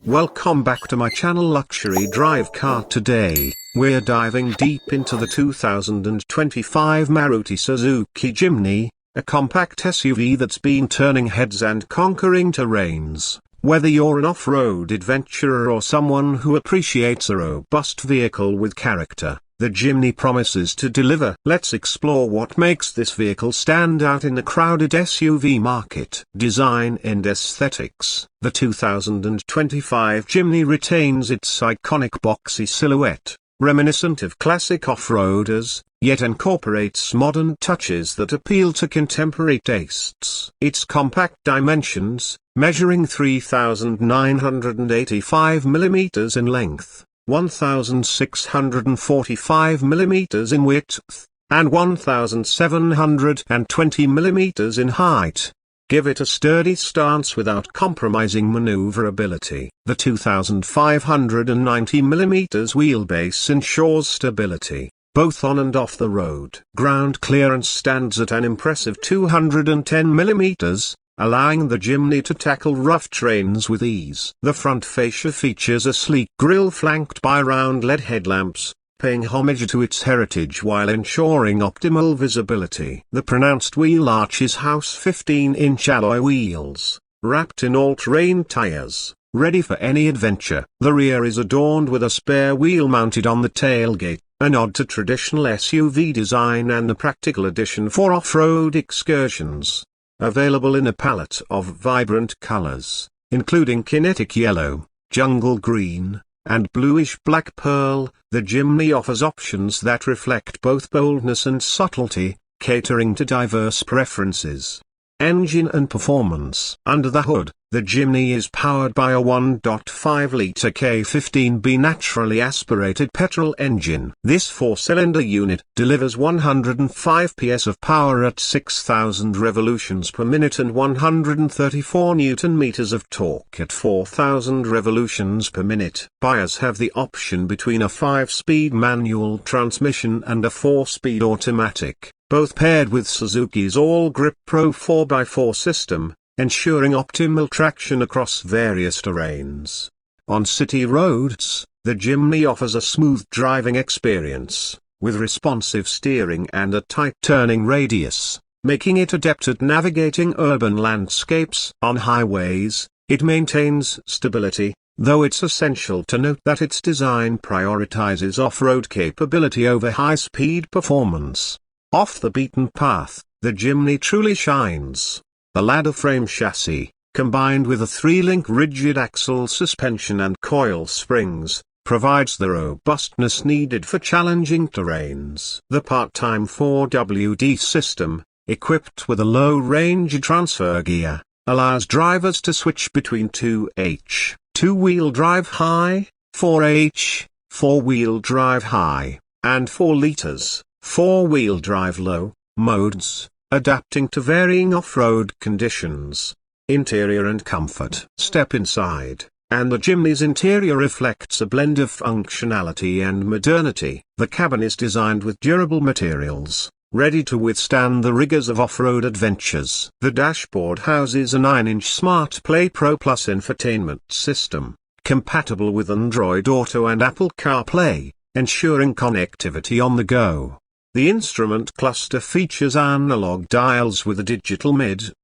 Welcome back to my channel Luxury Drive Car. Today, we're diving deep into the 2025 Maruti Suzuki Jimny, a compact SUV that's been turning heads and conquering terrains. Whether you're an off-road adventurer or someone who appreciates a robust vehicle with character, the Jimny promises to deliver. Let's explore what makes this vehicle stand out in the crowded SUV market. Design and aesthetics. The 2025 Jimny retains its iconic boxy silhouette, reminiscent of classic off-roaders, yet incorporates modern touches that appeal to contemporary tastes. Its compact dimensions, measuring 3,985 mm in length, 1,645 mm in width, and 1,720 mm in height, give it a sturdy stance without compromising maneuverability. The 2,590 mm wheelbase ensures stability, both on and off the road. Ground clearance stands at an impressive 210 mm, allowing the Jimny to tackle rough terrains with ease. The front fascia features a sleek grille flanked by round LED headlamps, paying homage to its heritage while ensuring optimal visibility. The pronounced wheel arches house 15-inch alloy wheels, wrapped in all-terrain tires, ready for any adventure. The rear is adorned with a spare wheel mounted on the tailgate, a nod to traditional SUV design and a practical addition for off-road excursions. Available in a palette of vibrant colors, including kinetic yellow, jungle green, and bluish black pearl, the Jimny offers options that reflect both boldness and subtlety, catering to diverse preferences. Engine and performance. Under the hood, the Jimny is powered by a 1.5-litre K15B naturally aspirated petrol engine. This four-cylinder unit delivers 105 PS of power at 6,000 revolutions per minute and 134 Nm of torque at 4,000 revolutions per minute. Buyers have the option between a 5-speed manual transmission and a 4-speed automatic, both paired with Suzuki's AllGrip Pro 4x4 system, ensuring optimal traction across various terrains. On city roads, the Jimny offers a smooth driving experience, with responsive steering and a tight turning radius, making it adept at navigating urban landscapes. On highways, it maintains stability, though it's essential to note that its design prioritizes off-road capability over high-speed performance. Off the beaten path, the Jimny truly shines. The ladder frame chassis, combined with a 3-link rigid axle suspension and coil springs, provides the robustness needed for challenging terrains. The part-time 4WD system, equipped with a low-range transfer gear, allows drivers to switch between 2H, 2-wheel drive high, 4H, 4-wheel drive high, and 4 liters, 4-wheel drive low, modes, adapting to varying off-road conditions. Interior and comfort. Step inside, and the Jimny's interior reflects a blend of functionality and modernity. The cabin is designed with durable materials, ready to withstand the rigors of off-road adventures. The dashboard houses a 9-inch SmartPlay Pro Plus infotainment system, compatible with Android Auto and Apple CarPlay, ensuring connectivity on the go. The instrument cluster features analog dials with a digital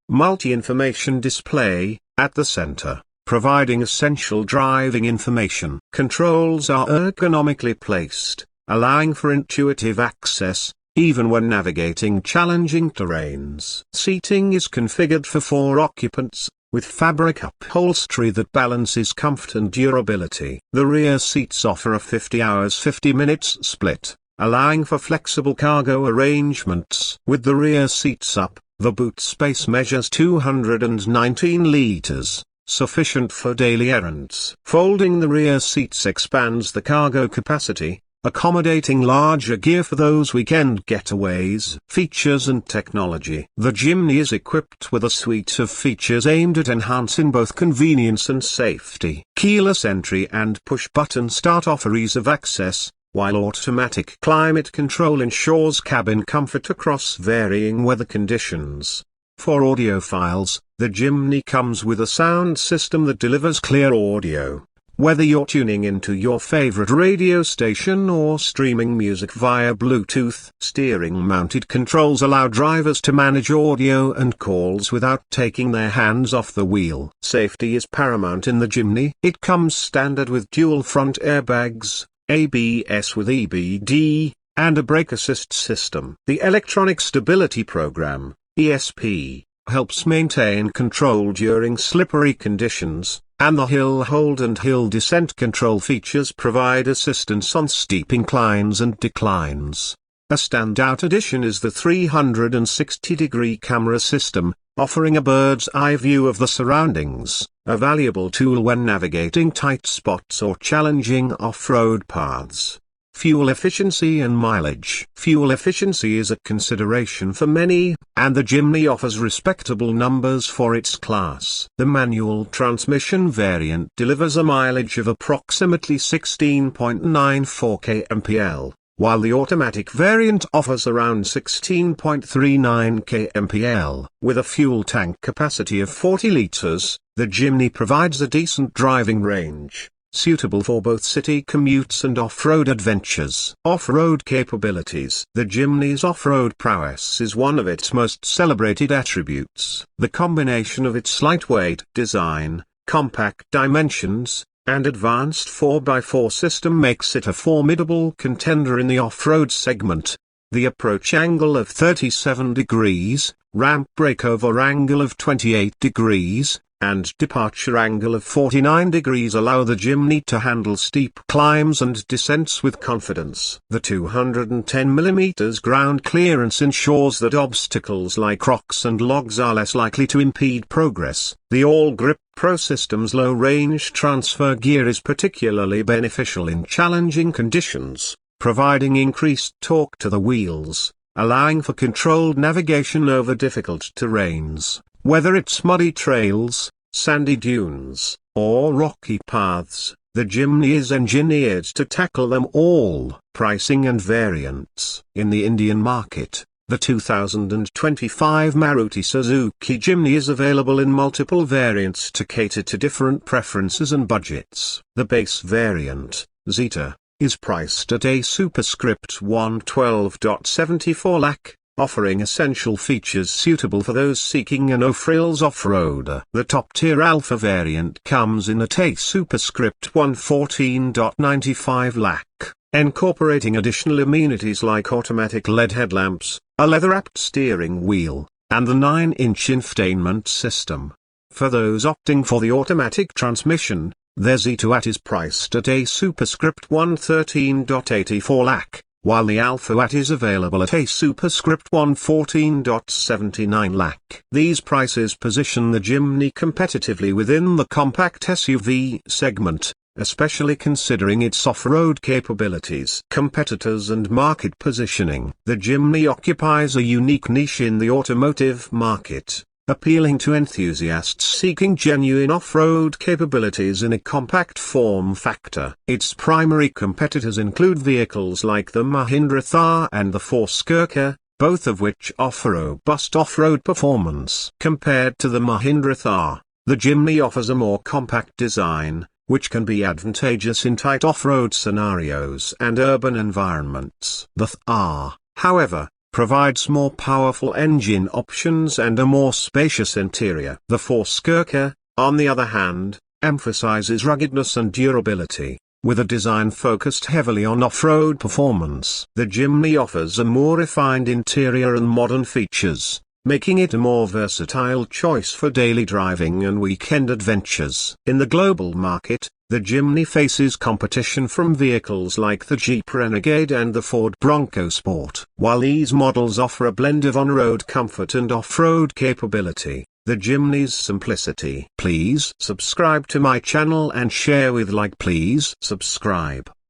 multi-information display at the center, providing essential driving information. Controls are ergonomically placed, allowing for intuitive access, even when navigating challenging terrains. Seating is configured for 4 occupants, with fabric upholstery that balances comfort and durability. The rear seats offer a 50 hours 50 minutes split, allowing for flexible cargo arrangements. With the rear seats up, the boot space measures 219 liters, sufficient for daily errands. Folding the rear seats expands the cargo capacity, accommodating larger gear for those weekend getaways. Features and technology. The Jimny is equipped with a suite of features aimed at enhancing both convenience and safety. Keyless entry and push-button start offer ease of access, while automatic climate control ensures cabin comfort across varying weather conditions. For audiophiles, the Jimny comes with a sound system that delivers clear audio, Whether you're tuning into your favorite radio station or streaming music via Bluetooth, steering-mounted controls allow drivers to manage audio and calls without taking their hands off the wheel. Safety is paramount in the Jimny. It comes standard with dual front airbags, ABS with EBD, and a brake assist system. The Electronic Stability Program, ESP, helps maintain control during slippery conditions, and the hill hold and hill descent control features provide assistance on steep inclines and declines. A standout addition is the 360-degree camera system, offering a bird's eye view of the surroundings, a valuable tool when navigating tight spots or challenging off-road paths. Fuel efficiency and mileage. Fuel efficiency is a consideration for many, and the Jimny offers respectable numbers for its class. The manual transmission variant delivers a mileage of approximately 16.94 kmpl, while the automatic variant offers around 16.39 kmpl. With a fuel tank capacity of 40 litres, the Jimny provides a decent driving range, suitable for both city commutes and off-road adventures. Off-road capabilities. The Jimny's off-road prowess is one of its most celebrated attributes. The combination of its lightweight design, compact dimensions, and advanced 4x4 system makes it a formidable contender in the off-road segment. The approach angle of 37 degrees, ramp breakover angle of 28 degrees, and departure angle of 49 degrees allow the Jimny to handle steep climbs and descents with confidence. The 210mm ground clearance ensures that obstacles like rocks and logs are less likely to impede progress. The AllGrip Pro system's low-range transfer gear is particularly beneficial in challenging conditions, providing increased torque to the wheels, allowing for controlled navigation over difficult terrains. Whether it's muddy trails, sandy dunes, or rocky paths, the Jimny is engineered to tackle them all. Pricing and variants. In the Indian market, the 2025 Maruti Suzuki Jimny is available in multiple variants to cater to different preferences and budgets. The base variant, Zeta, is priced at a superscript 112.74 lakh, offering essential features suitable for those seeking a no-frills off-roader. The top-tier Alpha variant comes in at a superscript 114.95 lakh, incorporating additional amenities like automatic LED headlamps, a leather-wrapped steering wheel, and the 9-inch infotainment system. For those opting for the automatic transmission, their Z2 is priced at a superscript 113.84 lakh, while the Alpha is available at a superscript 114.79 lakh. These prices position the Jimny competitively within the compact SUV segment, especially considering its off-road capabilities. Competitors and market positioning. The Jimny occupies a unique niche in the automotive market, appealing to enthusiasts seeking genuine off-road capabilities in a compact form factor. Its primary competitors include vehicles like the Mahindra Thar and the Ford Skirka, both of which offer robust off-road performance. Compared to the Mahindra Thar, the Jimny offers a more compact design, which can be advantageous in tight off-road scenarios and urban environments. The Thar, however, provides more powerful engine options and a more spacious interior. The Ford Skirka, on the other hand, emphasizes ruggedness and durability, with a design focused heavily on off-road performance. The Jimny offers a more refined interior and modern features, making it a more versatile choice for daily driving and weekend adventures. In the global market, the Jimny faces competition from vehicles like the Jeep Renegade and the Ford Bronco Sport. While these models offer a blend of on-road comfort and off-road capability, the Jimny's simplicity. Please subscribe to my channel and share with like. Please subscribe.